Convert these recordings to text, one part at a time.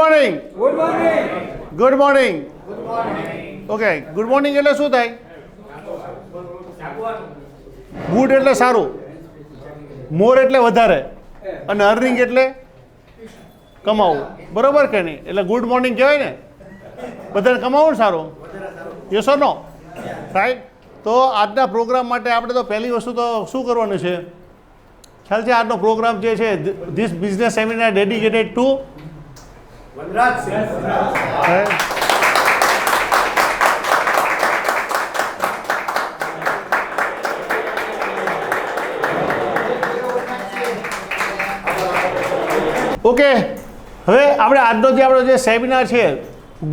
Morning. Good morning. Good morning. Okay, good morning એટલે શું થાય? ગુડ એટલે સારું, મોર એટલે વધારે, અને અર્નિંગ એટલે કમાવું. બરોબર કે નહીં? એટલે ગુડ મોર્નિંગ કહેવાય ને. બધાને કમાવું ને સારું. Yes or no? રાઈટ. તો આજના પ્રોગ્રામ માટે આપણે તો પહેલી વસ્તુ તો શું કરવાનું છે? ખ્યાલ છે આજનો પ્રોગ્રામ જે છે this business seminar dedicated two Vanraj Singh. Okay, હવે આપણે આજનો જે સેમિનાર છે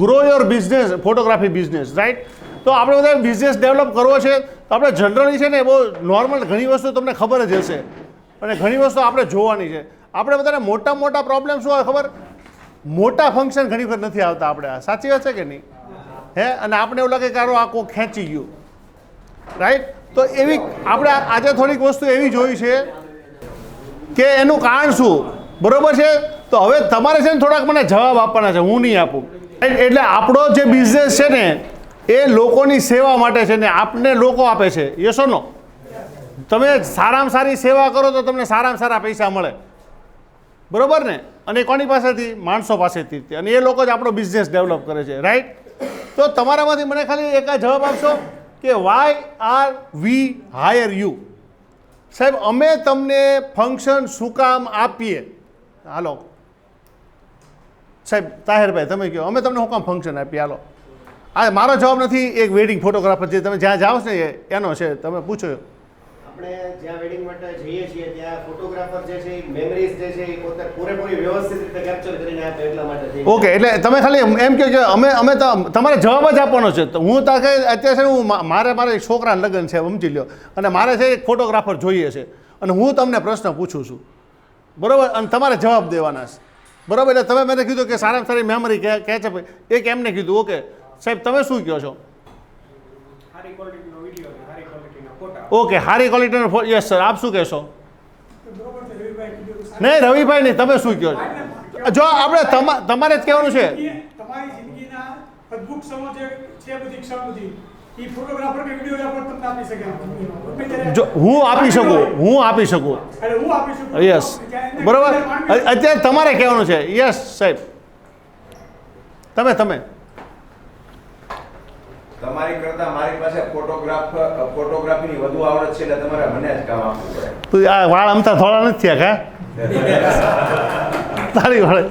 grow your business photography business, right. તો આપણે બધા બિઝનેસ ડેવલપ કરવો છે તો આપણે જનરલી છે ને બહુ નોર્મલ ઘણી વસ્તુ તમને ખબર જ હશે અને ઘણી વસ્તુ આપણે જોવાની છે. આપણે બધાને મોટા પ્રોબ્લેમ શું હોય ખબર? મોટા ફંક્શન ઘણી વખત નથી આવતા આપણે. આ સાચી વાત છે કે નહીં? હે, અને આપણે એવું લાગે કે આ કોઈ ખેંચી ગયું, રાઈટ. તો એવી આપણે આજે થોડીક વસ્તુ એવી જોઈ છે કે એનું કારણ શું, બરોબર છે. તો હવે તમારે છે ને થોડાક મને જવાબ આપવાના છે, હું નહીં આપું. એટલે આપણો જે બિઝનેસ છે ને એ લોકોની સેવા માટે છે ને આપને લોકો આપે છે. યસ ઓર નો? તમે સારામાં સારી સેવા કરો તો તમને સારામાં સારા પૈસા મળે, બરોબર ને? અને કોની પાસેથી? માણસો પાસેથી. અને એ લોકો જ આપણો બિઝનેસ ડેવલપ કરે છે, રાઈટ. તો તમારામાંથી મને ખાલી એક જવાબ આપશો કે why are we hire you? સાહેબ, અમે તમને ફંક્શન શું કામ આપીએ? હાલો સાહેબ, તાહેરભાઈ તમે કહો, અમે તમને શું કામ ફંક્શન આપીએ? હાલો, આ મારો જવાબ નથી, એક વેડિંગ ફોટોગ્રાફર જે તમે જ્યાં જાઓ ને એનો છે. તમે પૂછો. આપણે જ્યાં વેડિંગ માટે જઈએ છીએ ત્યાં ફોટોગ્રાફર જે છે મેમરીઝ જે છે એ પોતે પૂરેપૂરી વ્યવસ્થિત રીતે કેપ્ચર કરીને આપે એટલા માટે. ઓકે, એટલે તમે ખાલી એમ કહો કે અમે તો તમારે જવાબ જ આપવાનો છે. તો હું તાકે અત્યારે હું મારે છોકરાના લગ્ન છે સમજી લો, અને મારે છે એક ફોટોગ્રાફર જોઈએ છે, અને હું તમને પ્રશ્ન પૂછું છું, બરાબર, અને તમારે જવાબ દેવાના છે, બરાબર. એટલે તમે મને કીધું કે સારામાં સારી મેમરી કેચઅપ, એક એમને કીધું. ઓકે સાહેબ, તમે શું કહો છો? ઓકે, સારી ક્વોલિટીનો ફોટો. યસ સર, આપ શું કહેશો? નહીં રવિભાઈ નહીં, તમે શું કહો છો? જો આપણે તમારે જ કહેવાનું છે. તમારી જિંદગીના અદ્ભુત ક્ષણો જે છે બધી ક્ષણ બધી એ ફોટોગ્રાફર કે વિડિયોગ્રાફર તમને આપી શકે. જો હું આપી શકું. અરે હું આપી શકું. યસ, બરોબર. અત્યારે તમારે કહેવાનું છે. યસ સાહેબ, તમે તમારી કરતા મારી પાસે ફોટોગ્રાફીની વધુ આવડત છે એટલે તમારે મને જ કામ આપવું પડે. તું આ વાળ અમતા થોડા નથી થયા કા તારી વાળે,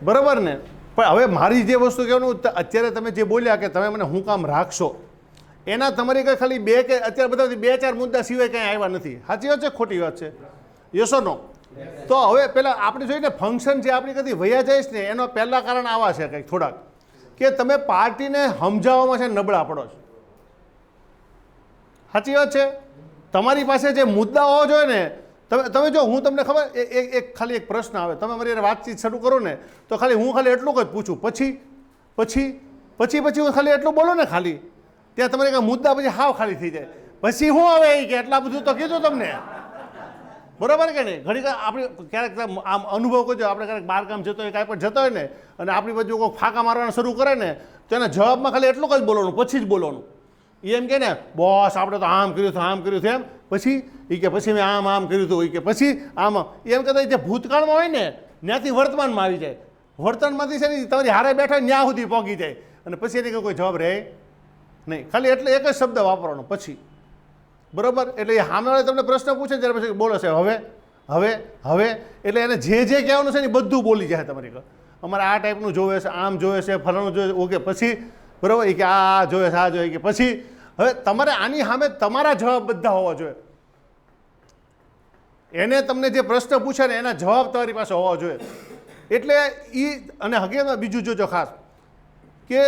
બરોબર ને? પણ હવે મારી જે વસ્તુ કહેવાનું, અત્યારે તમે જે બોલ્યા કે તમે મને હું કામ રાખશો, એના તમારી કંઈ ખાલી બે કે અત્યારે બધા 2-4 મુદ્દા સિવાય કંઈ આવ્યા નથી. સાચી વાત છે ખોટી વાત છે? યસ ઓર નો? તો હવે પહેલાં આપણે જોઈને ફંક્શન જે આપણી કદી વયા જઈશ ને એનો પહેલાં કારણ આવા છે કંઈક થોડાક કે તમે પાર્ટીને સમજાવવામાં છે નબળા પડો છો. સાચી વાત છે? તમારી પાસે જે મુદ્દા હોવા જોઈએ ને, તમે જો હું તમને ખબર એક ખાલી એક પ્રશ્ન આવે, તમે મારી વાતચીત શરૂ કરો ને તો ખાલી હું એટલું જ પૂછું, પછી હું ખાલી એટલું બોલો ને, ખાલી ત્યાં તમારે કંઈ મુદ્દા પછી હાવ ખાલી થઈ જાય. પછી શું આવે એ કે એટલા બધું તો કીધું તમને, બરાબર કે નહીં? ઘણી આપણે ક્યારેક આમ અનુભવ કરજો, આપણે ક્યારેક બહારગામ જતો હોય, કાંઈ પણ જતો હોય ને, અને આપણી બાજુ કોઈ ફાંકા મારવાના શરૂ કરે ને તો એના જવાબમાં ખાલી એટલું જ બોલવાનું, પછી જ બોલવાનું. એમ કે ને બોસ આપણે તો આમ કર્યું હતું એમ, પછી એ કે પછી મેં આમ કર્યું હતું, એ કે પછી આમ, એમ કહેતા જે ભૂતકાળમાં હોય ને ત્યાંથી વર્તમાનમાં આવી જાય, વર્તમાનમાંથી છે ને તમારી હારે બેઠા હોય ત્યાં સુધી પહોંચી જાય, અને પછી એને કોઈ જવાબ રહે નહીં. ખાલી એટલે એક જ શબ્દ વાપરવાનો પછી, બરોબર. એટલે એ સામેવાળે તમને પ્રશ્ન પૂછે ત્યારે પછી બોલો છે હવે એટલે એને જે કહેવાનું છે ને બધું બોલી જાય તમારી. અમારે આ ટાઈપનું જોવે છે, આમ જોવે છે, ફલાણું જોવે છે. ઓકે, પછી બરાબર, એ કે આ જોવે છે, આ જોઈએ કે પછી. હવે તમારે આની સામે તમારા જવાબ બધા હોવા જોઈએ. એને તમને જે પ્રશ્ન પૂછે ને એના જવાબ તમારી પાસે હોવા જોઈએ. એટલે એ, અને હકીકતમાં બીજું જોજો ખાસ કે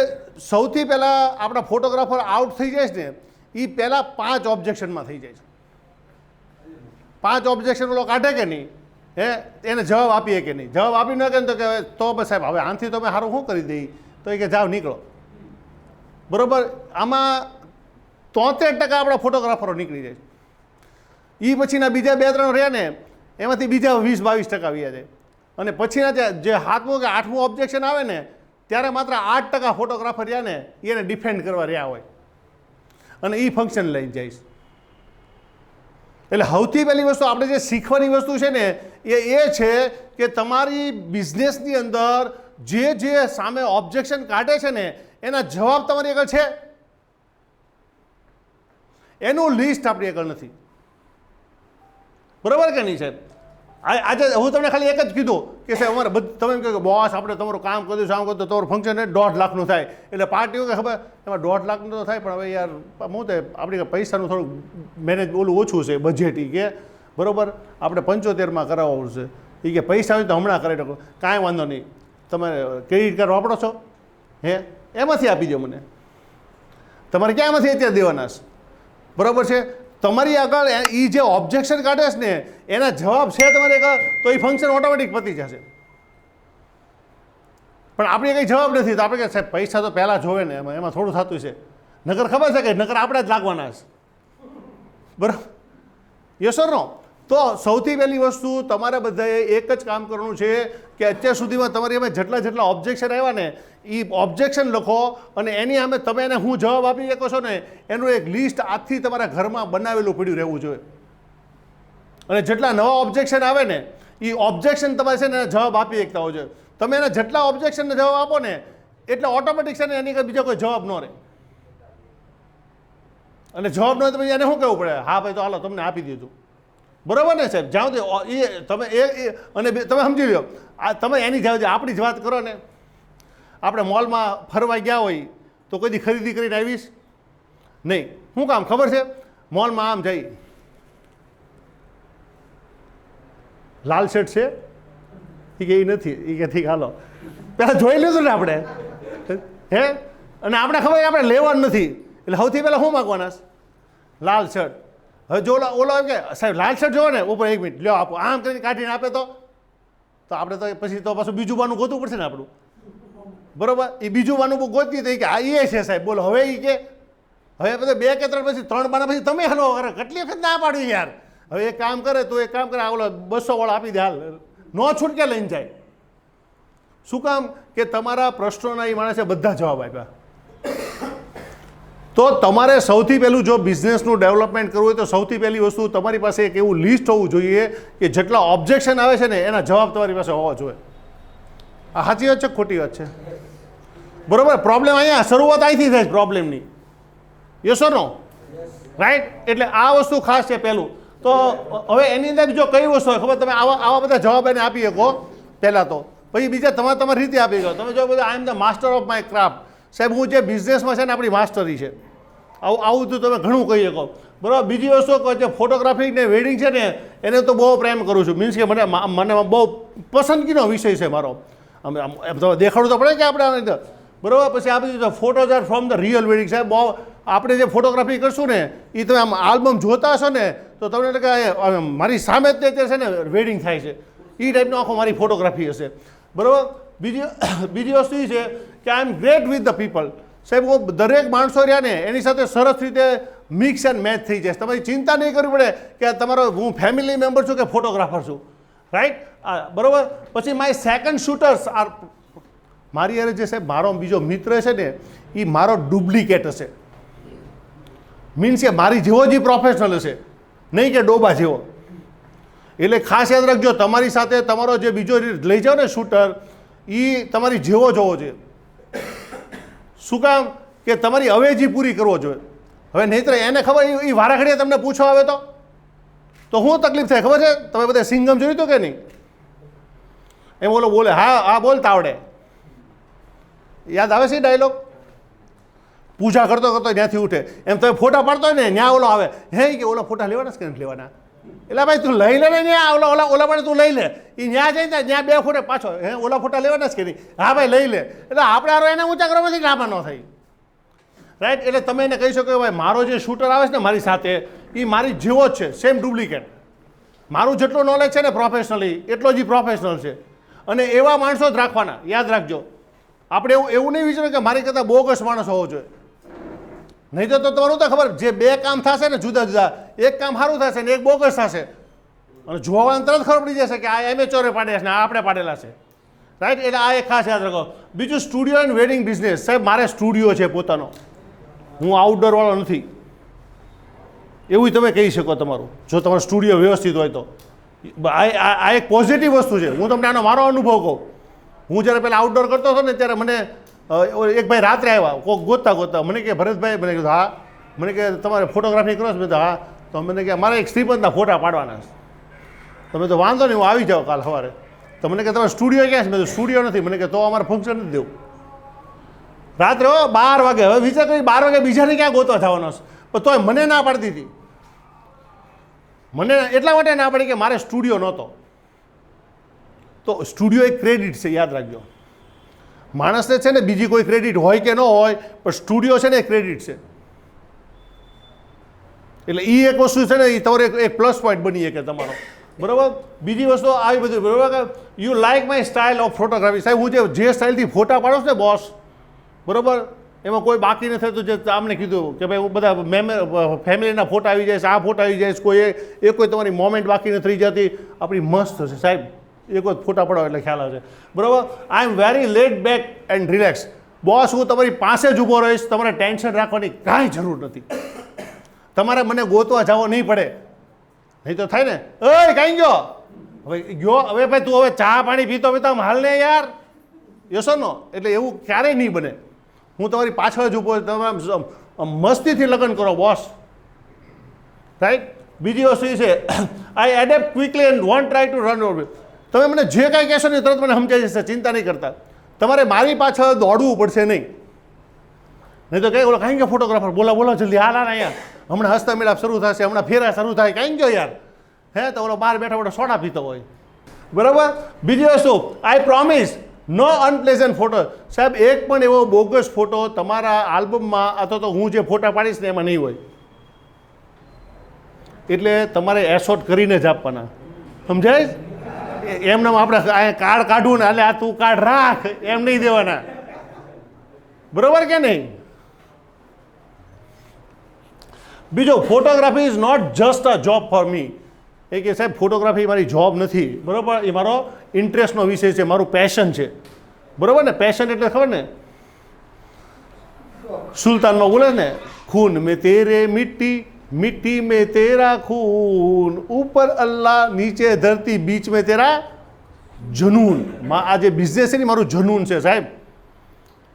સૌથી પહેલાં આપણા ફોટોગ્રાફર આઉટ થઈ જાય છે ને એ પહેલાં 5 ઓબ્જેક્શનમાં થઈ જાય છે. 5 ઓબ્જેક્શન ઓલો કાઢે કે નહીં, એને જવાબ આપીએ કે નહીં? જવાબ આપી ન કે તો કે તો બસ સાહેબ હવે આનાથી તો મેં સારું શું કરી દઈ, તો એ કે જાઓ નીકળો, બરાબર. આમાં 73% આપણા ફોટોગ્રાફરો નીકળી જાય. એ પછીના બીજા 2-3 રહ્યા ને એમાંથી બીજા 20-22% વ્યા જાય. અને પછીના જે 7મું કે 8મું ઓબ્જેક્શન આવે ને ત્યારે માત્ર 8% ફોટોગ્રાફર રહ્યા ને એને ડિફેન્ડ કરવા રહ્યા હોય અને એ ફંક્શન લઈને જઈશ. એટલે સૌથી પહેલી વસ્તુ આપણે જે શીખવાની વસ્તુ છે ને એ છે કે તમારી બિઝનેસની અંદર જે સામે ઓબ્જેક્શન કાઢે છે ને એના જવાબ તમારી આગળ છે, એનું લિસ્ટ આપણી આગળ નથી. બરાબર કે નહીં સાહેબ? આજે હું તમને ખાલી એક જ કીધું કે સાહેબ અમારે તમે એમ કહો કે બોસ આપણે તમારું કામ કરી દઈશું, આમ કરી તો તમારું ફંક્શન 1.5 લાખનું થાય. એટલે પાર્ટીઓ કે ખબર એમાં 1.5 લાખનું તો થાય, પણ હવે યાર હું તો આપણી પૈસાનું થોડુંક મેનેજ ઓલું ઓછું છે બજેટ. કે બરાબર આપણે 75માં કરાવવું છે. એ કે પૈસા હોય તો હમણાં કરાવી શકો. કાંઈ વાંધો નહીં, તમે ક્રેડિટ કાર્ડ વાપરો છો હે, એમાંથી આપી દો મને. તમારે ક્યાંમાંથી અત્યારે દેવાના છે? બરાબર છે? તમારી આગળ એ જે ઓબ્જેક્શન કાઢે છે ને એના જવાબ છે તમારી આગળ, તો એ ફંક્શન ઓટોમેટિક પતી જશે. પણ આપણે કંઈ જવાબ નથી તો આપણે કે સાહેબ પૈસા તો પહેલાં જોવે ને, એમાં થોડું થતું છે. નકર ખબર છે કે નકર આપણે જ લાગવાના છે. બરાબર? યસ ઓર નો? તો સૌથી પહેલી વસ્તુ તમારે બધાએ એક જ કામ કરવાનું છે કે અત્યાર સુધીમાં તમારી અમે જેટલા ઓબ્જેક્શન આવ્યા ને એ ઓબ્જેક્શન લખો અને એની સામે તમે એને હું જવાબ આપી શકો છો ને એનું એક લિસ્ટ આજથી તમારા ઘરમાં બનાવેલું પડ્યું રહેવું જોઈએ. અને જેટલા નવા ઓબ્જેક્શન આવે ને એ ઓબ્જેક્શન તમારે છે ને એને જવાબ આપી શકતા હોય છે. તમે એને જેટલા ઓબ્જેક્શનને જવાબ આપો ને એટલે ઓટોમેટિક છે ને એની કંઈ બીજો કોઈ જવાબ ન રહે. અને જવાબ ન હોય તો એને શું કહેવું પડે? હા ભાઈ તો હાલો તમને આપી દીધું. બરાબર ને સાહેબ? જાઓ તો એ તમે અને તમે સમજી લો આ તમે એની જાવ આપણી જ વાત કરો ને. આપણે મોલમાં ફરવા ગયા હોય તો કોઈ દી ખરીદી કરીને આવીશ નહીં. શું કામ ખબર છે? મોલમાં આમ જઈ લાલ શર્ટ છે એ કે એ નથી, એ કે ઠીક હાલો પહેલાં જોઈ લીધું ને આપણે હે, અને આપણે ખબર આપણે લેવાનું નથી એટલે સૌથી પહેલાં શું માગવાના? લાલ શર્ટ. હવે જો ઓલો એમ કે સાહેબ લાલ શર્ટ જોવો ને ઉપર 1 મિનિટ લ્યો આપો, આમ કરીને કાઢીને આપે તો આપણે તો પછી તો પાછું બીજું બાનું ગોતવું પડશે ને આપણું. બરાબર? એ બીજું બાનું ગોતવી તો એ કે આ એ છે સાહેબ બોલો. હવે એ કે હવે બધા 2 કે 3 પછી 3 બાના પછી તમે હલો કરે. કેટલી વખત ના પાડ્યું યાર. હવે એક કામ કરે તો એક કામ કરે ઓલો 200 વાળો આપી દે હાલ, નો છૂટકે લઈને જાય. શું કામ? કે તમારા પ્રશ્નોના એ માણસે બધા જવાબ આપ્યા. તો તમારે સૌથી પહેલું જો બિઝનેસનું ડેવલપમેન્ટ કરવું હોય તો સૌથી પહેલી વસ્તુ તમારી પાસે એક એવું લિસ્ટ હોવું જોઈએ કે જેટલા ઓબ્જેક્શન આવે છે ને એના જવાબ તમારી પાસે હોવા જોઈએ. આ સાચી વાત છે ખોટી વાત છે? બરાબર? પ્રોબ્લેમ અહીંયા શરૂઆત અહીંથી થાય પ્રોબ્લેમની. Yes or no? રાઈટ? એટલે આ વસ્તુ ખાસ છે પહેલું. તો હવે એની અંદર જો કઈ વસ્તુ હોય ખબર? તમે આવા બધા જવાબ એને આપી શકો પહેલાં તો, પછી બીજા તમારી રીતે આપી શકો. તમે જો બધા I am the master of my craft. સાહેબ હું જે બિઝનેસમાં છે ને આપણી માસ્ટરી છે. આવું તો તમે ઘણું કહી શકો. બરાબર? બીજી વસ્તુ જે ફોટોગ્રાફી ને વેડિંગ છે ને એને તો બહુ પ્રેમ કરું છું. મીન્સ કે મને બહુ પસંદગીનો વિષય છે મારો. અમે દેખાડવું તો પડે કે આપણે. બરાબર? પછી આ બધી photos are from the real wedding. સાહેબ બહુ આપણે જે ફોટોગ્રાફી કરશું ને એ તમે આમ આલ્બમ જોતા હશો ને તો તમને એટલે કે મારી સામે જ અત્યારે છે ને વેડિંગ થાય છે એ ટાઈપનો આખો મારી ફોટોગ્રાફી હશે. બરાબર? બીજી વસ્તુ એ છે કે આઈ એમ ગ્રેટ વિથ ધ પીપલ. સાહેબ હું દરેક માણસો રહ્યા ને એની સાથે સરસ રીતે મિક્સ એન્ડ મેચ થઈ જાય. તમારી ચિંતા નહીં કરવી પડે કે તમારો હું ફેમિલી મેમ્બર છું કે ફોટોગ્રાફર છું. રાઈટ? બરાબર? પછી માય સેકન્ડ શૂટર્સ આર મારી યારે જે સાહેબ મારો બીજો મિત્ર છે ને એ મારો ડુપ્લિકેટ હશે. મીન્સ કે મારી જેવો જ પ્રોફેશનલ હશે, નહીં કે ડોબા જેવો. એટલે ખાસ યાદ રાખજો તમારી સાથે તમારો જે બીજો લઈ જાઓ ને શૂટર એ તમારી જેવો જ હોવો જોઈએ. શું કામ? કે તમારી અવેજી પૂરી કરવો જોઈએ. હવે નહીંતર એને ખબર એ વારાઘડીએ તમને પૂછવા આવે તો શું તકલીફ થાય ખબર છે? તમે બધા સિંગમ જોયું તો કે નહીં? એમ ઓલો બોલે હા બોલતા આવડે. યાદ આવે છે ડાયલોગ? પૂજા કરતો કરતો ત્યાંથી ઉઠે એમ તમે ફોટા પાડતો હોય ને ત્યાં ઓલો આવે હે કે ઓલા ફોટા લેવાના છે કે નથી લેવાના? એટલે ભાઈ તું લઈ લે ને ત્યાં ઓલા પણ તું લઈ લે. એ ત્યાં જઈને ત્યાં 2 ફોટે પાછો હે ઓલા ફોટા લેવાના છે કે નહીં? હા ભાઈ લઈ લે. એટલે આપણે આરો એને ઊંચા કરવાથી ડ્રામા ન થાય. રાઈટ? એટલે તમે એને કહી શકો કે ભાઈ મારો જે શૂટર આવે છે ને મારી સાથે એ મારી જેવો જ છે, સેમ ડુપ્લિકેટ. મારું જેટલું નોલેજ છે ને પ્રોફેશનલી એટલો જ પ્રોફેશનલ છે. અને એવા માણસો જ રાખવાના. યાદ રાખજો. આપણે એવું નહીં વિચાર્યું કે મારી કરતાં બોગસ માણસ હોવો જોઈએ. નહીં તો તમારું તો ખબર જે 2 કામ થશે ને જુદા જુદા, એક કામ સારું થશે ને એક બોગસ થશે. અને જોવાને તરત ખબર પડી જશે કે આ એમેચોરે પાડ્યા છે ને આ આપણે પાડેલા છે, રાઈટ? એટલે આ એક ખાસ યાદ રાખો. બીજું સ્ટુડિયો એન્ડ વેડિંગ બિઝનેસ. સાહેબ મારે સ્ટુડિયો છે પોતાનો, હું આઉટડોરવાળો નથી, એવું તમે કહી શકો તમારું, જો તમારો સ્ટુડિયો વ્યવસ્થિત હોય તો. આ એક પોઝિટિવ વસ્તુ છે. હું તમને આનો મારો અનુભવ કહું. હું જ્યારે પહેલાં આઉટડોર કરતો હતો ને ત્યારે મને એક ભાઈ રાત્રે આવ્યા, કોઈક ગોતતા મને કે ભરતભાઈ, મને કીધું હા, મને કે તમારે ફોટોગ્રાફી કરો છો? મેં કીધું હા. તો મને કે મારે એક શ્રીપંતના ફોટા પાડવાના છે. તમે તો વાંધો નહીં, હું આવી જાઉં કાલ સવારે. તો મને કે તમારો સ્ટુડિયો ક્યાં છે? મેં તો સ્ટુડિયો નથી. મને કે તો અમારે ફંક્શન નથી દેવું. રાત્રે 12 વાગે. હવે વિચાર કરી 12 વાગે બીજાને ક્યાં ગોતવા જવાનો છે? પણ તોય મને ના પાડતી હતી. મને એટલા માટે ના પડી કે મારે સ્ટુડિયો નહોતો. તો સ્ટુડિયો એક ક્રેડિટ છે, યાદ રાખજો. માણસને છે ને બીજી કોઈ ક્રેડિટ હોય કે ન હોય, પણ સ્ટુડિયો છે ને એ ક્રેડિટ છે. એટલે એ એક વસ્તુ છે ને એ તમારો એક પ્લસ પોઈન્ટ બની શકે તમારો, બરાબર? બીજી વસ્તુ આવી બધી, બરાબર? You like my style of photography. સાહેબ હું જે સ્ટાઇલથી ફોટા પાડું છું ને બોસ, બરાબર, એમાં કોઈ બાકી નથી થતું. જે આમને કીધું કે ભાઈ બધા ફેમિલીના ફોટા આવી જાય છે, આ ફોટા આવી જાય છે, કોઈ તમારી મોમેન્ટ બાકી નથી રહી જતી, આપણી મસ્ત થશે સાહેબ. એક વખત ફોટા પડાવો એટલે ખ્યાલ આવશે, બરાબર? I am very laid back and relax. Boss હું તમારી પાસે જ ઊભો રહીશ, તમારે ટેન્શન રાખવાની કાંઈ જરૂર નથી. તમારે મને ગોતવા જવો નહીં પડે, નહીં તો થાય ને, ઓય કાંઈ ગયો હવે ભાઈ તું હવે ચા પાણી પીતો હાલ ને યાર, યસો નો. એટલે એવું ક્યારેય નહીં બને. હું તમારી પાછળ જ ઊભો, તમે મસ્તીથી લગ્ન કરો બોસ, રાઈટ? બીજી વસ્તુ એ છે, I adapt quickly and won't try to run over. તમે મને જે કાંઈ કહેશો ને તરત મને સમજાઈ જશે, ચિંતા નહીં કરતા. તમારે મારી પાછળ દોડવું પડશે નહીં. નહીં તો કઈ ઓલો કાંઈ ગયો ફોટોગ્રાફર, બોલો જલ્દી હાલ અહીંયા, હમણાં હસ્તમેળાપ શરૂ થશે, હમણાં ફેરા શરૂ થાય, કાંઈ ગયો યાર, હે? તો ઓલો બહાર બેઠા સોડા પીતો હોય, બરાબર? બીજી વસ્તુ, આઈ પ્રોમિસ નો અનપ્લેઝન્ટ ફોટો. સાહેબ એક પણ એવો બોગસ ફોટો તમારા આલ્બમમાં અથવા તો હું જે ફોટા પાડીશ ને એમાં નહીં હોય. એટલે તમારે એસોટ કરીને જ આપવાના, સમજાય? એમને આપણે કાર્ડ કાઢવું ને એટલે આ તું કાર્ડ રાખ એમ નહીં દેવાના, બરોબર કે નહીં? બીજો, photography is not just a job for me. એ કે સાહેબ ફોટોગ્રાફી મારી જોબ નથી, બરાબર? એ મારો ઇન્ટરેસ્ટનો વિષય છે, મારું પેશન છે, બરાબર ને? પેશન એટલે ખબર ને, સુલતાનમાં બોલે ને, ખૂન મેં તેરે મિટ્ટી, મિટ્ટી મેં તેરા ખૂન, ઉપર અલ્લાહ નીચે ધરતી, બીચ મેં તેરા જનૂન. આ જે બિઝનેસ છે ને મારું જનૂન છે સાહેબ.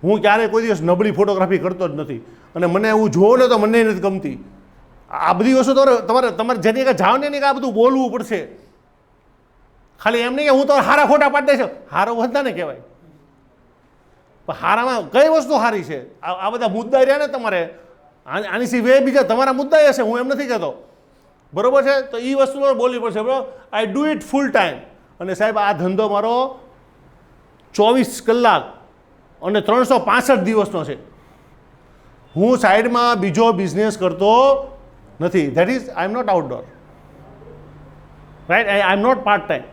હું ક્યારેય કોઈ દિવસ નબળી ફોટોગ્રાફી કરતો જ નથી, અને મને હું જોઉં ને તો મને નથી ગમતી. આ બધી વસ્તુ તમારે જેની કે જાવ ને કે આ બધું બોલવું પડશે. ખાલી એમ નહીં કે હું તો હારા ફોટા પાડી દઈશ, હારો વધતા ને કહેવાય. પણ હારામાં કઈ વસ્તુ સારી છે? આ બધા મુદ્દા રહ્યા ને તમારે, આની સિવાય બીજા તમારા મુદ્દા હશે, હું એમ નથી કહેતો, બરોબર છે? તો એ વસ્તુ બોલવી પડશે, બરોબર? I do it full time. અને સાહેબ આ ધંધો મારો 24 કલાક અને 365 દિવસનો છે. હું સાઈડમાં બીજો બિઝનેસ કરતો નથી. That is I am not outdoor, right? I am not part time.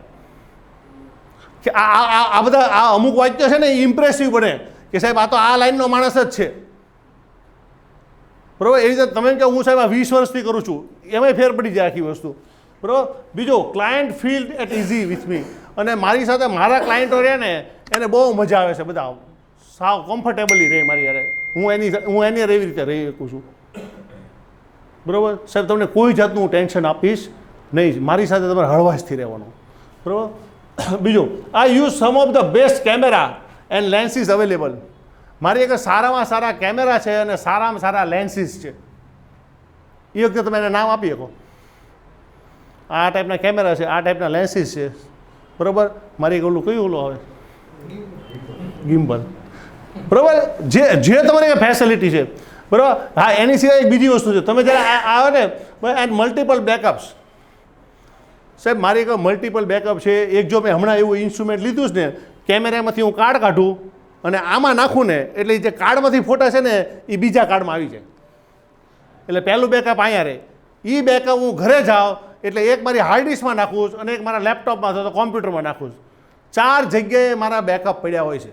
કે આ બધા આ અમુક વાક્યો છે ને એ ઇમ્પ્રેસિવ બને કે સાહેબ આ તો આ લાઈનનો માણસ જ છે, બરાબર? એ રીતે તમે કે હું સાહેબ આ 20 વર્ષથી કરું છું, એમાંય ફેર પડી જાય આખી વસ્તુ, બરાબર? બીજો, client feel at easy with me. અને મારી સાથે મારા ક્લાયન્ટો રહે ને એને બહુ મજા આવે છે, બધા સાવ કમ્ફર્ટેબલી રહે મારી યારે. હું એની એવી રીતે રહી શકું છું, બરાબર? સાહેબ તમને કોઈ જાતનું ટેન્શન આપીશ નહીં, મારી સાથે તમારે હળવાશથી રહેવાનું, બરાબર? બીજું, I use some of the best camera and lenses available. મારી એક સારામાં સારા કેમેરા છે અને સારામાં સારા લેન્સીસ છે. એ વખતે તમે એને નામ આપી શકો. આ ટાઈપના કેમેરા છે, આ ટાઈપના લેન્સીસ છે, બરાબર? મારી એક ઓલું કયું ઓલું આવે, ગિમ્બલ, બરાબર? જે તમારી ફેસિલિટી છે, બરાબર? હા, એની સિવાય એક બીજી વસ્તુ છે, તમે જ્યારે આવે ને એન્ડ મલ્ટિપલ બેકઅપ્સ. સાહેબ મારી એક મલ્ટિપલ બેકઅપ છે. એક જો મેં હમણાં એવું ઇન્સ્ટ્રુમેન્ટ લીધું છે ને, કેમેરામાંથી હું કાર્ડ કાઢું અને આમાં નાખું ને એટલે જે કાર્ડમાંથી ફોટા છે ને એ બીજા કાર્ડમાં આવી જાય. એટલે પહેલું બેકઅપ અહીંયા રહે. એ બેકઅપ હું ઘરે જાઉં એટલે એક મારી હાર્ડ ડિસ્કમાં નાખું છું અને એક મારા લેપટોપમાં અથવા તો કોમ્પ્યુટરમાં નાખું છું. 4 જગ્યાએ મારા બેકઅપ પડ્યા હોય છે.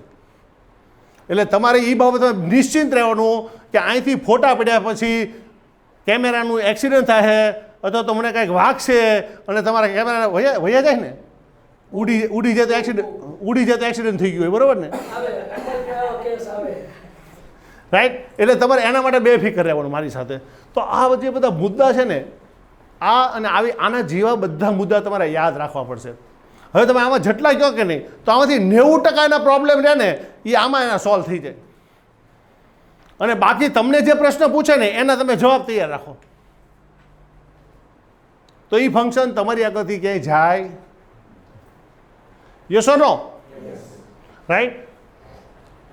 એટલે તમારે એ બાબતે નિશ્ચિંત રહેવાનું કે અહીંથી ફોટા પડ્યા પછી કેમેરાનું એક્સિડન્ટ થાય અથવા તો મને કાંઈક વાગશે અને તમારા કેમેરા વયા જાય ને, ઉડી જાય તો એક્સિડન્ટ થઈ ગયું હોય, બરાબર ને? રાઈટ. એટલે તમારે એના માટે બેફિકર રહેવાનું મારી સાથે. તો આ જે બધા મુદ્દા છે ને, આ અને આના જેવા બધા મુદ્દા તમારે યાદ રાખવા પડશે. હવે તમે આમાં જેટલા કહો કે નહીં, તો આમાંથી 90% પ્રોબ્લેમ રહે ને એ આમાં એના સોલ્વ થઈ જાય. અને બાકી તમને જે પ્રશ્ન પૂછે ને એના તમે જવાબ તૈયાર રાખો, તો એ ફંક્શન તમારી આગળથી ક્યાંય જાય. Yes or no? રાઈટ.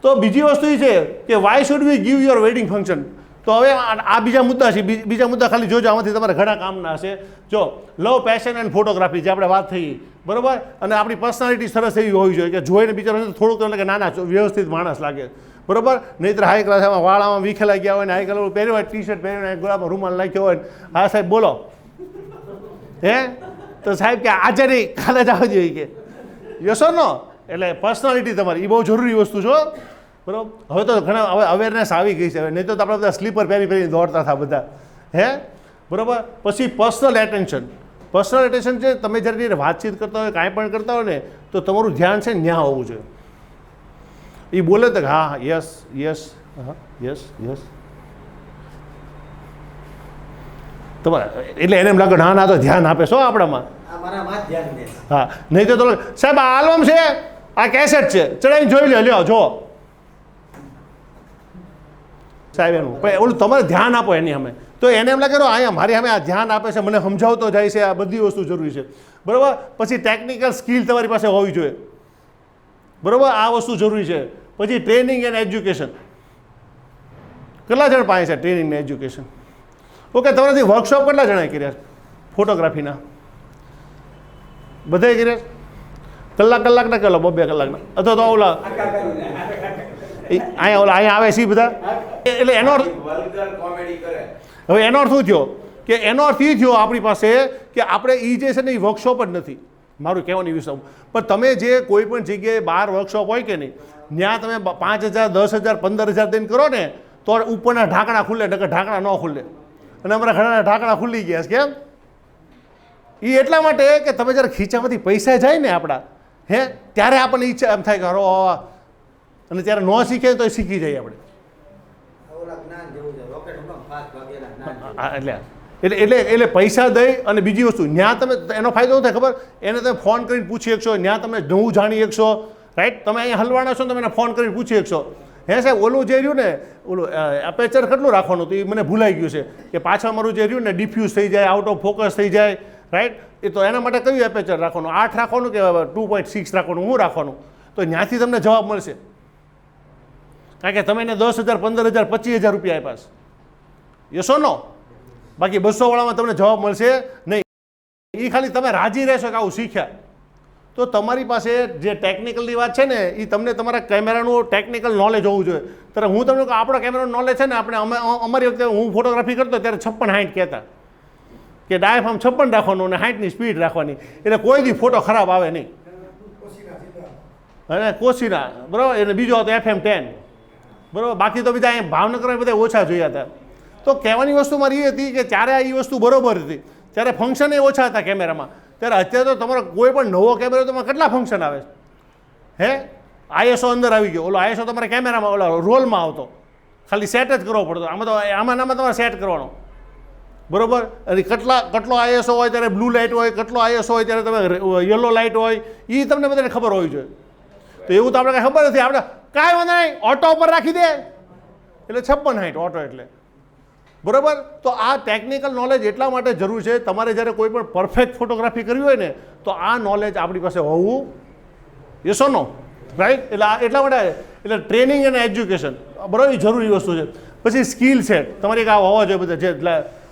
તો બીજી વસ્તુ એ છે કે why should we give your wedding function. તો હવે આ બીજા મુદ્દા છે. બીજા મુદ્દા ખાલી જોજો, આમાંથી તમારે ઘણા કામના હશે. જો લવ, પેશન એન્ડ ફોટોગ્રાફી જે આપણે વાત થઈ, બરાબર. અને આપણી પર્સનાલિટી સરસ એવી હોવી જોઈએ કે જોઈને બિચારો થોડુંક એટલે કે નાના વ્યવસ્થિત માણસ લાગે, બરાબર. નહીંતર હાઈ ક્લાસ એમાં વાળામાં વિખેલા ગયા હોય ને, હાઈ કલર પહેર્યું હોય, ટી શર્ટ પહેર્યું હોય, ગળામાં રૂમાલ નાખ્યો હોય, હા સાહેબ બોલો, હે તો સાહેબ કે આજે નહીં કાલે જ આવજો કે. યસ ઓર નો? એટલે પર્સનાલિટી તમારી એ બહુ જરૂરી વસ્તુ છો, બરાબર. હવે તો ઘણા હવે અવેરનેસ આવી ગઈ છે. હવે નહીં તો આપણે બધા સ્લીપર પહેરી દોડતા હતા બધા, હે, બરાબર. પછી પર્સનલ એટેન્શન. પર્સનલ એટેન્શન છે, તમે જ્યારે વાતચીત કરતા હોય, કાંઈ પણ કરતા હોય ને, તો તમારું ધ્યાન છે ત્યાં હોવું જોઈએ. એ બોલે તો હા યસ યસ હા યસ યસ, તમારે એટલે એને એમ લાગે ના ના તો ધ્યાન આપે છો આપણામાં. હા, નહીં તો સાહેબ આ આલ્બમ છે, આ કેસેટ છે, ચડાવીને જોઈ લે, લ્યો જો સાહેબ એનું ઓલું તમારે ધ્યાન આપો એની સામે. તો એને એમ લાગે અહીંયા મારી સામે આ ધ્યાન આપે છે, મને સમજાવતો જાય છે, આ બધી વસ્તુ જરૂરી છે, બરાબર. પછી ટેકનિકલ સ્કિલ તમારી પાસે હોવી જોઈએ, બરાબર. આ વસ્તુ જરૂરી છે. પછી ટ્રેનિંગ એન્ડ એજ્યુકેશન. કેટલા જણ પાસે છે ટ્રેનિંગ ને એજ્યુકેશન? ઓકે, તમારાથી વર્કશોપ કેટલા જણાએ કર્યા ફોટોગ્રાફીના? બધાએ કર્યા? કલાકના કેટલો? 2 કલાકના? અથવા તો ઓલા અહીંયા આવે છે બધા. એટલે એનો અર્થ હવે એનો અર્થ શું થયો કે એનો અર્થ એ થયો આપણી પાસે કે આપણે એ જે છે ને એ વર્કશોપ જ નથી, મારું કહેવાની વિષય. પણ તમે જે કોઈ પણ જગ્યાએ બહાર વર્કશોપ હોય કે નહીં, ત્યાં તમે 5,000 10,000 15,000 દઈને કરો ને તો ઉપરના ઢાંકણા ખુલે, નકર ઢાંકણા ન ખુલે. અને અમારા ઘણા ઢાંકણા ખુલી ગયા છે. કેમ? એ એટલા માટે કે તમે જ્યારે ખીચામાંથી પૈસા જાય ને આપણા, હે, ત્યારે આપણને ઈચ્છા એમ થાય કે હરો, અને ત્યારે ન શીખે તો શીખી જાય આપણે. એટલે પૈસા દઈ અને બીજી વસ્તુ ત્યાં તમે એનો ફાયદો થાય ખબર? એને તમે ફોન કરીને પૂછી શકશો, ત્યાં તમે નવું જાણી શકશો, રાઈટ. તમે અહીંયા હલવાના છો, તમે એને ફોન કરીને પૂછી શકશો, હે સાહેબ ઓલું જે રહ્યું ને ઓલું અપેચર કેટલું રાખવાનું હતું એ મને ભૂલાઈ ગયું છે, કે પાછળ મારું જે રહ્યું ને ડિફ્યુઝ થઈ જાય, આઉટ ઓફ ફોકસ થઈ જાય, રાઈટ. એ તો એના માટે કયું અપેચર રાખવાનું? 8 રાખવાનું કે 2.6 રાખવાનું? હું રાખવાનું? તો ત્યાંથી તમને જવાબ મળશે. કારણ કે તમે એને 10,000 15,000 25,000 રૂપિયા આપ્યા છે. યસો નો? બાકી 200 વાળામાં તમને જવાબ મળશે નહીં. એ ખાલી તમે રાજી રહેશો કે આવું શીખ્યા. તો તમારી પાસે જે ટેકનિકલની વાત છે ને એ તમને તમારા કેમેરાનું ટેકનિકલ નોલેજ હોવું જોઈએ. ત્યારે હું તમને કહું આપણો કેમેરાનું નોલેજ છે ને, આપણે અમારી વખતે હું ફોટોગ્રાફી કરતો ત્યારે 56-60 કહેતા કે ડાયફ્રામ 56 રાખવાનું અને 60ની સ્પીડ રાખવાની, એટલે કોઈ દી ફોટો ખરાબ આવે નહીં. અને કોશીના, બરાબર. એને બીજો હતો FM10, બરાબર. બાકી તો બીજા અહીંયા ભાવનગર બધા ઓછા જોયા હતા. તો કહેવાની વસ્તુ મારી એ હતી કે ત્યારે એ વસ્તુ બરોબર હતી, ત્યારે ફંક્શન એ ઓછા હતા કેમેરામાં. ત્યારે અત્યારે તો તમારો કોઈ પણ નવો કેમેરો તમારે કેટલા ફંક્શન આવે છે, હે. ISO અંદર આવી ગયો. ઓલો ISO તમારા કેમેરામાં ઓલા રોલમાં આવતો, ખાલી સેટ જ કરવો પડતો. આમાં તો આમાં તમારે સેટ કરવાનો, બરાબર. અને કેટલો ISO હોય ત્યારે બ્લુ લાઇટ હોય, કેટલો ISO હોય ત્યારે તમે યલો લાઇટ હોય, એ તમને બધાને ખબર હોવી જોઈએ. તો એવું તો આપણે કાંઈ ખબર નથી. આપણે કાંઈ વાંધો નહીં, ઓટો ઉપર રાખી દે એટલે 56-60 ઓટો એટલે, બરાબર. તો આ ટેકનિકલ નોલેજ એટલા માટે જરૂર છે. તમારે જ્યારે કોઈ પણ પરફેક્ટ ફોટોગ્રાફી કરવી હોય ને તો આ નોલેજ આપણી પાસે હોવું, યસો નો, રાઈટ. એટલે એટલા માટે એટલે ટ્રેનિંગ અને એજ્યુકેશન, બરાબર, એ જરૂરી વસ્તુ છે. પછી સ્કિલ સેટ તમારી એક હોવા જોઈએ બધા, જે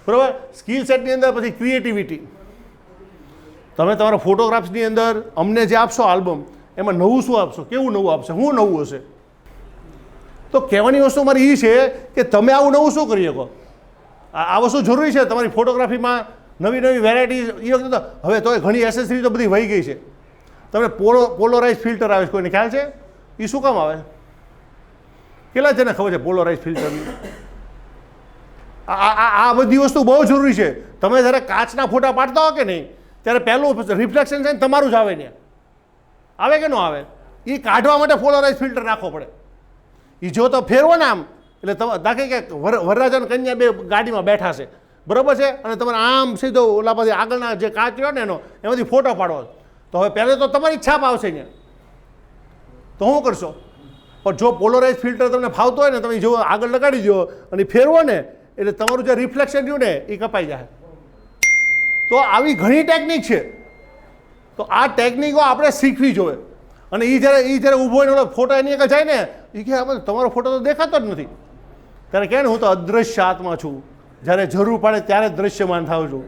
બરાબર. સ્કિલ સેટની અંદર પછી ક્રિએટિવિટી. તમે તમારા ફોટોગ્રાફ્સની અંદર અમને જે આપશો આલ્બમ, એમાં નવું શું આપશો? કેવું નવું આપશે? શું નવું હશે? તો કહેવાની વસ્તુ મારી એ છે કે તમે આવું નવું શું કરી શકો? આ વસ્તુ જરૂરી છે તમારી ફોટોગ્રાફીમાં. નવી વેરાયટી એ વખતે તો હવે તો ઘણી એસેસરી તો બધી વહી ગઈ છે. તમને પોલોરાઇઝ ફિલ્ટર આવે છે, કોઈને ખ્યાલ છે? એ શું કામ આવે? કેટલા જણે ખબર છે પોલોરાઇઝ ફિલ્ટરની? આ બધી વસ્તુ બહુ જરૂરી છે. તમે જ્યારે કાચના ફોટા પાડતા હો કે નહીં ત્યારે પહેલું રિફ્લેક્શન છે ને તમારું જ આવે ને, આવે કે ન આવે? એ કાઢવા માટે પોલરાઇઝ ફિલ્ટર નાખવો પડે. એ જો તો ફેરવો ને આમ એટલે તમે દાખલે કે વરરાજા અને કન્યા બે ગાડીમાં બેઠા છે, બરાબર છે, અને તમારે આમ સીધો ઓલા પછી આગળના જે કાચ રહ્યો ને એમાંથી ફોટો પાડવો, તો હવે પહેલાં તો તમારી છાપ આવશે ને, તો શું કરશો? પણ જો પોલરાઇઝ ફિલ્ટર તમને ફાવતો હોય ને તમે જો આગળ લગાડી દો અને ફેરવો ને એટલે તમારું જે રિફ્લેક્શન રહ્યું ને એ કપાઈ જાય. તો આવી ઘણી ટેકનિક છે. તો આ ટેકનિકો આપણે શીખવી જોઈએ. અને એ જ્યારે ઊભો હોય ને ફોટો એની આગળ જાય ને એ કે તમારો ફોટો તો દેખાતો જ નથી, ત્યારે કહે ને હું તો અદૃશ્ય આત્મા છું, જ્યારે જરૂર પડે ત્યારે દ્રશ્યમાન થાઉં છું,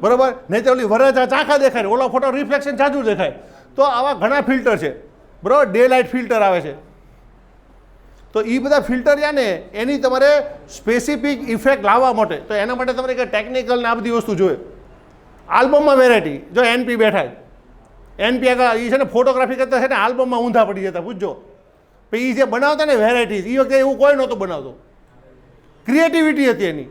બરાબર? નહીં તો ઓલી વરરાજા ચાખા દેખાય, ઓલો ફોટો રિફ્લેક્શન જાજુ દેખાય. તો આવા ઘણા ફિલ્ટર છે, બરાબર? ડે લાઇટ ફિલ્ટર આવે છે. તો એ બધા ફિલ્ટર રહ્યા ને એની તમારે સ્પેસિફિક ઇફેક્ટ લાવવા માટે તો એના માટે તમારે કે ટેકનિકલ ને આ બધી વસ્તુ જોઈએ. આલ્બમમાં વેરાયટી, જો એનપી બેઠા એનપી આગળ એ છે ને ફોટોગ્રાફી કરતા છે ને આલ્બમમાં ઊંધા પડી જતા, પૂછજો. પછી એ જે બનાવતા ને વેરાયટી, એ વખતે એવું કોઈ નહોતું બનાવતું, ક્રિએટિવિટી હતી એની,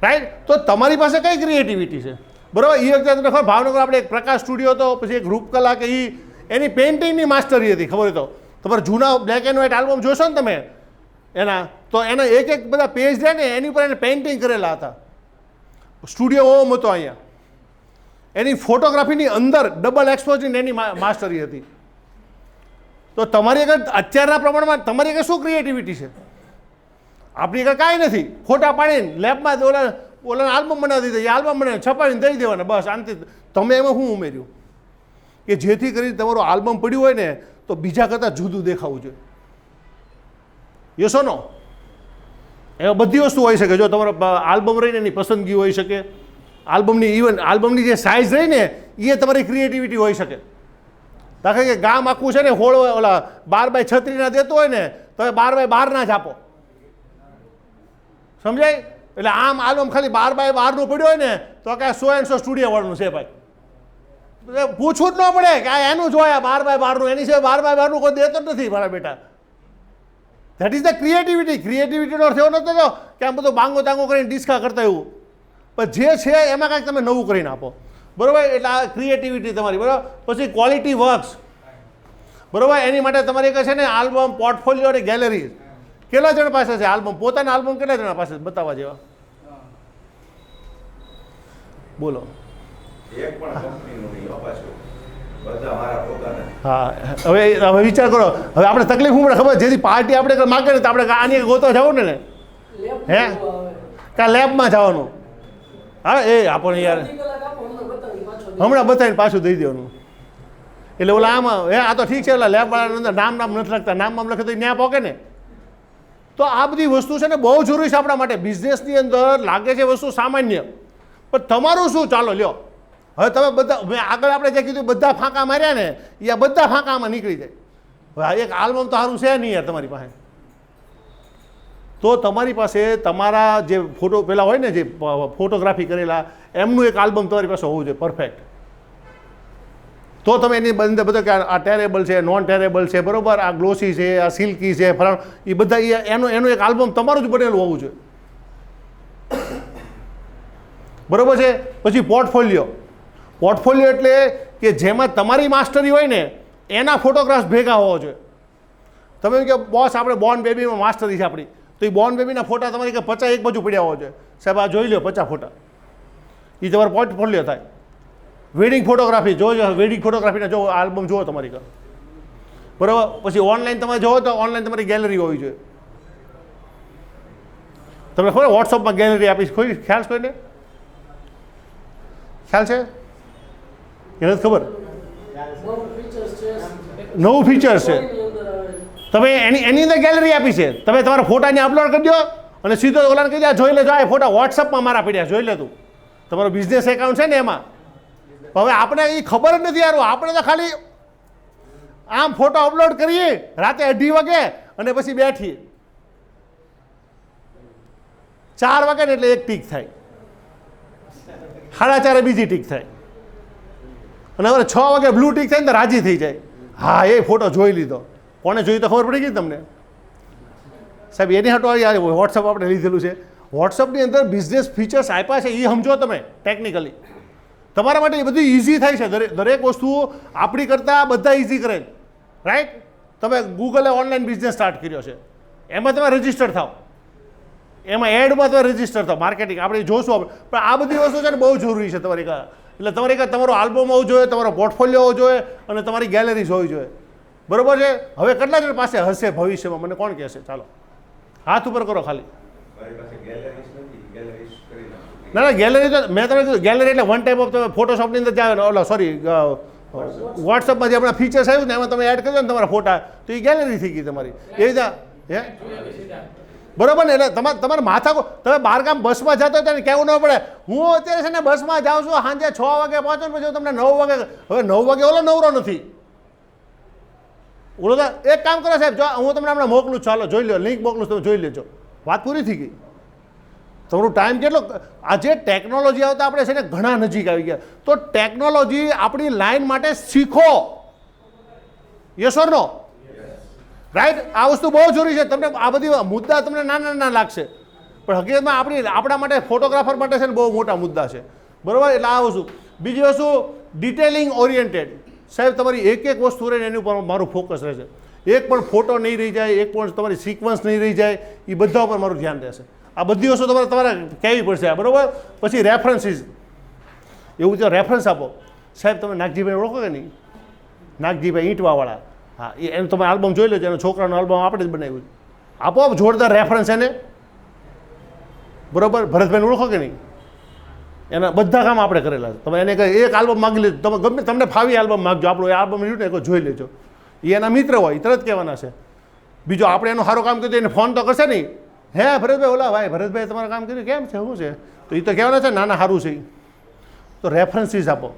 રાઈટ? તો તમારી પાસે કઈ ક્રિએટિવિટી છે, બરાબર? એ વખતે તમને ખબર ભાવનગર આપણે એક પ્રકાશ સ્ટુડિયો હતો, પછી એક રૂપકલા કે એની પેઇન્ટિંગની માસ્ટરી હતી, ખબર તો તમારે જૂના બ્લેક એન્ડ વ્હાઇટ આલ્બમ જોશો ને તમે એના, તો એના એક બધા પેજ રહે ને એની ઉપર એને પેઇન્ટિંગ કરેલા હતા. સ્ટુડિયો ઓમ હતો અહીંયા, એની ફોટોગ્રાફીની અંદર ડબલ એક્સપોઝની એની માસ્ટરી હતી. તો તમારી આગળ અત્યારના પ્રમાણમાં તમારી આગળ શું ક્રિએટિવિટી છે? આપણી આગળ કાંઈ નથી. ફોટા પાડીને લેબમાં ઓલા આલ્બમ બનાવી દીધી, એ આલ્બમ બનાવીને છપાવીને દઈ દેવાના, બસ શાંતિ. તમે એમાં શું ઉમેર્યું કે જેથી કરીને તમારું આલ્બમ પડ્યું હોય ને તો બીજા કરતાં જુદું દેખાવું જોઈએ? યસો નો? એમાં બધી વસ્તુ હોઈ શકે. જો તમારો આલ્બમ રહીને એની પસંદગી હોઈ શકે, આલ્બમની ઇવન આલ્બમની જે સાઇઝ રહી ને એ તમારી ક્રિએટિવિટી હોઈ શકે. દાખલા કે ગામ આખું છે ને હોળ ઓલા 12x36 ના દેતો હોય ને તો 12x12 ના જ આપો, સમજાય? એટલે આમ આલ્બમ ખાલી 12x12 નું પડ્યું હોય ને તો કાંઈ 100 સ્ટુડિયો વાળનું છે ભાઈ, પૂછવું જ ન પડે કે આ એનું જોયા 12x12 નું, એની સિવાય 12x12 નું કોઈ દેતો જ નથી મારા બેટા. That is the creativity. ક્રિએટિવિટીનો અર્થ એવો નહોતો કે આમ બધું બાંગો તાંગો કરીને ડિસ્કા કરતા એવું, પણ જે છે એમાં કાંઈક તમે નવું કરીને આપો, બરાબર? એટલે આ ક્રિએટિવિટી તમારી, બરાબર? પછી ક્વોલિટી વર્ક્સ, બરાબર? એની માટે તમારી છે ને આલ્બમ, પોર્ટફોલિયો અને ગેલેરી. કેટલા જણ પાસે છે આલ્બમ? પોતાના આલ્બમ કેટલા જણા પાસે બતાવવા જેવા? બોલો. એક પણ કંપનીનું નહીં પાછું, બધા મારા પોતાના. હા, હવે વિચાર કરો, હવે આપણે તકલીફ શું પડે ખબર? જેથી પાર્ટી આપણે માગે ને તો આપણે આની ગોતવા જવું ને, હે કાં લેબમાં જવાનું? હા, એ આપણને યાર હમણાં બતાવીને પાછું દઈ દેવાનું. એટલે ઓલા આમાં હે આ તો ઠીક છે, ઓલા લેબવાળાની અંદર નામ નથી લખતા, નામ લખે તો ન્યા પોકે ને. તો આ બધી વસ્તુ છે ને બહુ જરૂરી છે આપણા માટે. બિઝનેસની અંદર લાગે છે વસ્તુ સામાન્ય, પણ તમારું શું? ચાલો લ્યો, હવે તમે બધા મેં આગળ આપણે જે કીધું બધા ફાંકા માર્યા ને એ આ બધા ફાંકામાં નીકળી જાય. હવે એક આલ્બમ તો સારું છે નહીં યાર તમારી પાસે. તો તમારી પાસે તમારા જે ફોટો પેલા હોય ને જે ફોટોગ્રાફી કરેલા એમનું એક આલ્બમ તમારી પાસે હોવું જોઈએ પરફેક્ટ. તો તમે એની અંદર બધા કે આ ટેરેબલ છે, નોન ટેરેબલ છે, બરાબર? આ ગ્લોસી છે, આ સિલ્કી છે, ફલાણ, એ બધા એનું એક આલ્બમ તમારું જ બનેલું હોવું જોઈએ, બરાબર છે? પછી પોર્ટફોલિયો. પોર્ટફોલિયો એટલે કે જેમાં તમારી માસ્ટરી હોય ને એના ફોટોગ્રાફ્સ ભેગા હોવા જોઈએ. તમે એમ કે બોસ આપણે બોર્ન બેબીમાં માસ્ટરી છે આપણી, તો એ બોર્ન બેબીના ફોટા તમારી કે 50 એક બાજુ પડ્યા હોવા જોઈએ. સાહેબ આ જોઈ લો 50 ફોટા, એ તમારો પોર્ટફોલિયો થાય. વેડિંગ ફોટોગ્રાફી જોજો, વેડિંગ ફોટોગ્રાફીના જો આલ્બમ જુઓ તમારી ઘર, બરાબર? પછી ઓનલાઈન તમે જોવો તો ઓનલાઈન તમારી ગેલેરી હોવી જોઈએ. તમને ખબર વોટ્સઅપમાં ગેલેરી આપીશ, કોઈ ખ્યાલ છે? કોઈને ખ્યાલ છે? એને જ ખબર. નવું ફીચર્સ છે, તમે એની અંદર ગેલેરી આપી છે. તમે તમારા ફોટાને અપલોડ કરી દો અને સીધો ઓલાને કહી દો જોઈ લેજો, આ ફોટા વોટ્સઅપમાં મારા પડ્યા જોઈ લે. તું તમારો બિઝનેસ એકાઉન્ટ છે ને એમાં. હવે આપણે એ ખબર જ નથી યાર, આપણે તો ખાલી આમ ફોટો અપલોડ કરીએ રાતે 2:30 વાગે અને પછી બેઠીએ, 4 વાગે ને એટલે એક ટીક થાય, 4:30 બીજી ટીક થાય, અને હવે 6 વાગે બ્લુ ટીક થાય ને તો રાજી થઈ જાય. હા, એ ફોટો જોઈ લીધો. કોને જોઈ તો ખબર પડી ગઈ તમને? સાહેબ એની હાટો યાર વોટ્સઅપ આપણે લીધેલું છે. વોટ્સઅપની અંદર બિઝનેસ ફીચર્સ આપ્યા છે એ સમજો તમે ટેકનિકલી. તમારા માટે એ બધી ઇઝી થાય છે. દરેક વસ્તુઓ આપણી કરતાં બધા ઇઝી કરે છે, રાઈટ. તમે ગૂગલે ઓનલાઈન બિઝનેસ સ્ટાર્ટ કર્યો છે, એમાં તમે રજિસ્ટર થાવ, એમાં એડમાં તમે રજિસ્ટર થાવ, માર્કેટિંગ આપણે જોશું આપણે. પણ આ બધી વસ્તુ છે ને બહુ જરૂરી છે તમારી કાં. એટલે તમારી કાં તમારો આલ્બમ હોવો જોઈએ, તમારો પોર્ટફોલિયો હોવો જોઈએ અને તમારી ગેલેરીઝ હોવી જોઈએ. બરોબર છે. હવે કેટલા જણ પાસે હશે ભવિષ્યમાં મને કોણ કહેશે? ચાલો હાથ ઉપર કરો ખાલી. મારી પાસે ગેલેરીઝ નથી, ગેલેરીઝ કરી નાખું. ના ગેલેરી તો મેં તમને કીધું ગેલેરી એટલે વન ટાઈપ ઓફ તમે ફોટોશોપની અંદર જાવ ને ઓલા સોરી વોટ્સઅપમાં જે આપણા ફીચર્સ આવ્યું ને એમાં તમે એડ કરજો ને તમારા ફોટા તો એ ગેલેરી થઈ ગઈ તમારી. એ રીતે હે બરોબર ને. એટલે તમારે માથા તમે બહારગામ બસમાં જતો હોય ત્યારે કહેવું ન પડે હું અત્યારે છે ને બસમાં જાઉં છું સાંજે 6 વાગે પહોંચો ને પછી તમને 9 વાગે. હવે 9 વાગે ઓલો નવરો નથી. ઓલો તો એક કામ કરો સાહેબ, જો હું તમને હમણાં મોકલું છું, ચાલો જોઈ લો, લિંક મોકલું તમે જોઈ લેજો. વાત પૂરી થઈ ગઈ. તમારું ટાઈમ કેટલો. આજે ટેકનોલોજી આવતા આપણે છે ને ઘણા નજીક આવી ગયા. તો ટેકનોલોજી આપણી લાઈન માટે શીખો. Yes or no? રાઈટ. આ વસ્તુ બહુ જરૂરી છે. તમને આ બધી મુદ્દા તમને નાના નાના લાગશે પણ હકીકતમાં આપણા માટે ફોટોગ્રાફર માટે છે ને બહુ મોટા મુદ્દા છે. બરાબર. એટલે આ વસ્તુ. બીજી વસ્તુ ડિટેલિંગ ઓરિએન્ટેડ. સાહેબ તમારી એક એક વસ્તુ રહે એની ઉપર મારું ફોકસ રહેશે. એક પણ ફોટો નહીં રહી જાય, એક પણ તમારી સિક્વન્સ નહીં રહી જાય, એ બધા ઉપર મારું ધ્યાન રહેશે. આ બધી વસ્તુ તમારે કહેવી પડશે. બરાબર. પછી રેફરન્સીસ, એવું છે રેફરન્સ આપો. સાહેબ તમે નાગજીભાઈ ઓળખો કે નહીં? નાગજીભાઈ ઈંટવાવાળા, હા, એનું તમે આલ્બમ જોઈ લેજો. એનો છોકરાનો આલ્બમ આપણે જ બનાવ્યું. આપો જોરદાર રેફરન્સ એને. બરાબર. ભરતભાઈને ઓળખો કે નહીં? એના બધા કામ આપણે કરેલા છે. તમે એને કહે એક આલ્બમ માગી લેજો, તમે ગમે તમને ફાવી આલ્બમ માગજો, આપણું એ આલ્બમ રહ્યું ને એક જોઈ લેજો. એ એના મિત્ર હોય, એ તરત કહેવાના છે. બીજો આપણે એનું સારું કામ કર્યું એને ફોન તો કરશે નહીં, હે ભરતભાઈ ઓલા ભાઈ ભરતભાઈ તમારું કામ કર્યું કેમ છે, શું છે? તો એ તો કહેવાના છે નાના સારું છે. તો રેફરન્સીસ આપો.